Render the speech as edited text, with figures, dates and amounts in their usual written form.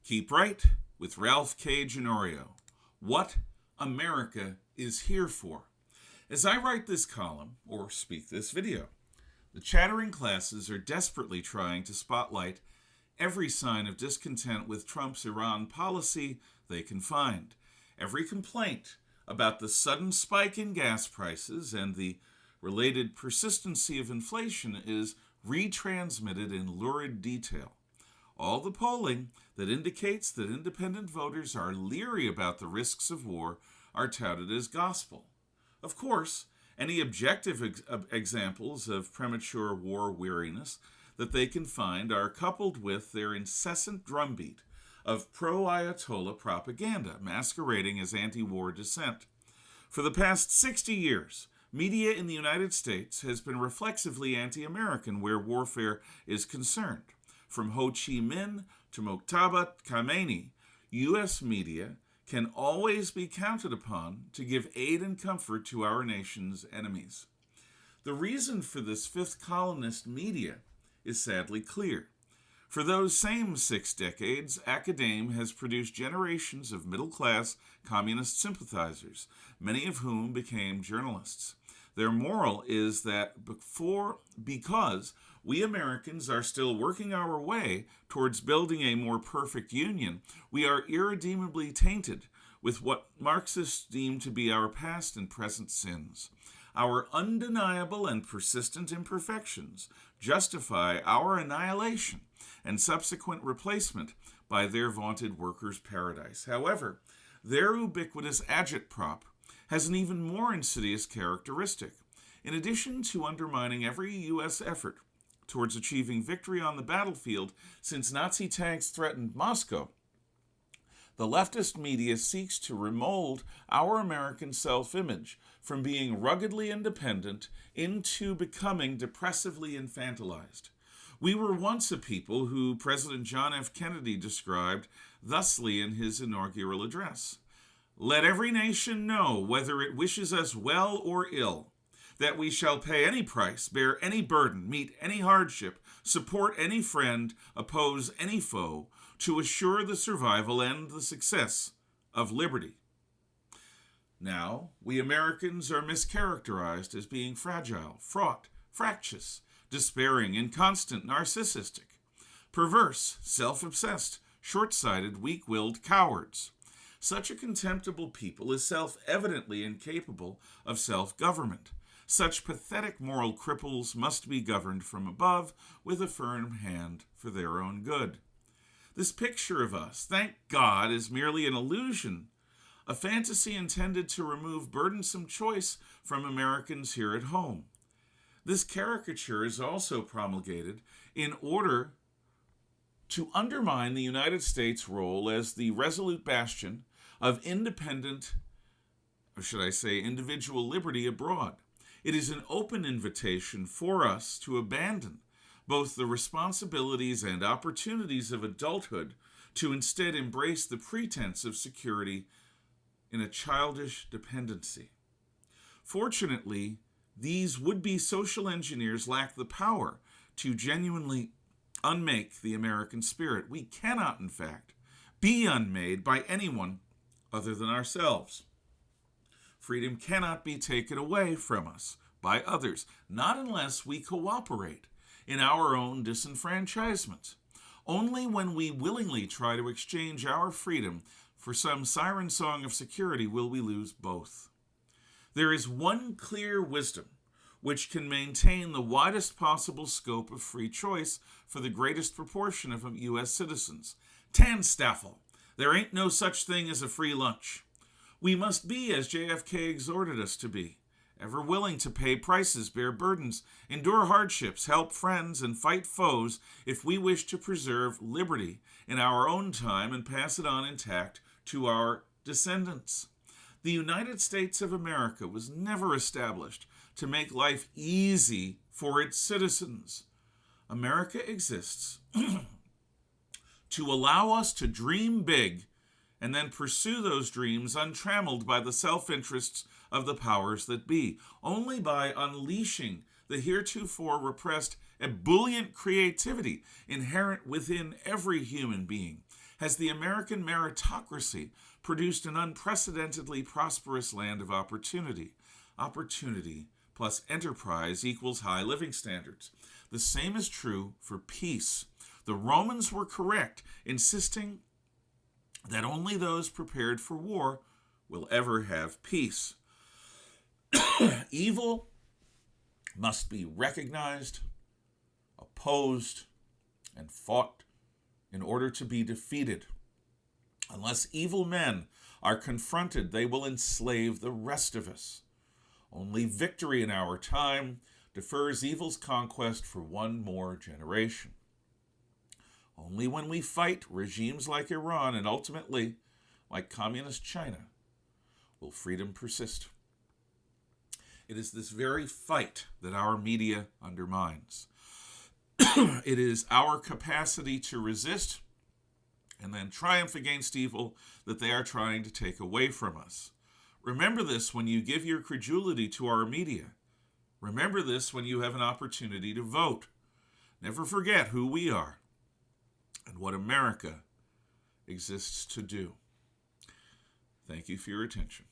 Keep Right with Ralph K. Ginorio. What America is here for. As I write this column, or speak this video, the chattering classes are desperately trying to spotlight every sign of discontent with Trump's Iran policy they can find. Every complaint about the sudden spike in gas prices and the related persistency of inflation is retransmitted in lurid detail. All the polling that indicates that independent voters are leery about the risks of war are touted as gospel. Of course, any objective examples of premature war weariness that they can find are coupled with their incessant drumbeat of pro-Ayatollah propaganda masquerading as anti-war dissent. For the past 60 years, media in the United States has been reflexively anti-American where warfare is concerned. From Ho Chi Minh to Muqtada Khamenei, U.S. media can always be counted upon to give aid and comfort to our nation's enemies. The reason for this fifth columnist media is sadly clear. For those same 6 decades, academe has produced generations of middle-class communist sympathizers, many of whom became journalists. Their moral is that because we Americans are still working our way towards building a more perfect union, we are irredeemably tainted with what Marxists deem to be our past and present sins. Our undeniable and persistent imperfections justify our annihilation and subsequent replacement by their vaunted workers' paradise. However, their ubiquitous Agit-Prop has an even more insidious characteristic. In addition to undermining every U.S. effort towards achieving victory on the battlefield since Nazi tanks threatened Moscow, the leftist media seeks to remold our American self-image from being ruggedly independent into becoming depressively infantilized. We were once a people who President John F. Kennedy described thusly in his inaugural address. Let every nation know, whether it wishes us well or ill, that we shall pay any price, bear any burden, meet any hardship, support any friend, oppose any foe, to assure the survival and the success of liberty. Now, we Americans are mischaracterized as being fragile, fraught, fractious, despairing, inconstant, narcissistic, perverse, self-obsessed, short-sighted, weak-willed cowards. Such a contemptible people is self-evidently incapable of self-government. Such pathetic moral cripples must be governed from above with a firm hand for their own good. This picture of us, thank God, is merely an illusion, a fantasy intended to remove burdensome choice from Americans here at home. This caricature is also promulgated in order to undermine the United States' role as the resolute bastion of independent, or should I say, individual liberty abroad. It is an open invitation for us to abandon both the responsibilities and opportunities of adulthood to instead embrace the pretense of security in a childish dependency. Fortunately, these would-be social engineers lack the power to genuinely unmake the American spirit. We cannot, in fact, be unmade by anyone other than ourselves. Freedom cannot be taken away from us by others, not unless we cooperate in our own disenfranchisement. Only when we willingly try to exchange our freedom for some siren song of security will we lose both. There is one clear wisdom which can maintain the widest possible scope of free choice for the greatest proportion of U.S. citizens. Tanstaffel. There ain't no such thing as a free lunch. We must be, as JFK exhorted us to be, ever willing to pay prices, bear burdens, endure hardships, help friends, and fight foes if we wish to preserve liberty in our own time and pass it on intact to our descendants. The United States of America was never established to make life easy for its citizens. America exists to allow us to dream big and then pursue those dreams untrammeled by the self-interests of the powers that be. Only by unleashing the heretofore repressed ebullient creativity inherent within every human being has the American meritocracy produced an unprecedentedly prosperous land of opportunity. Opportunity plus enterprise equals high living standards. The same is true for peace. The Romans were correct, insisting that only those prepared for war will ever have peace. Evil must be recognized, opposed, and fought in order to be defeated. Unless evil men are confronted, they will enslave the rest of us. Only victory in our time defers evil's conquest for one more generation. Only when we fight regimes like Iran and ultimately like communist China will freedom persist. It is this very fight that our media undermines. It is our capacity to resist and then triumph against evil that they are trying to take away from us. Remember this when you give your credulity to our media. Remember this when you have an opportunity to vote. Never forget who we are and what America exists to do. Thank you for your attention.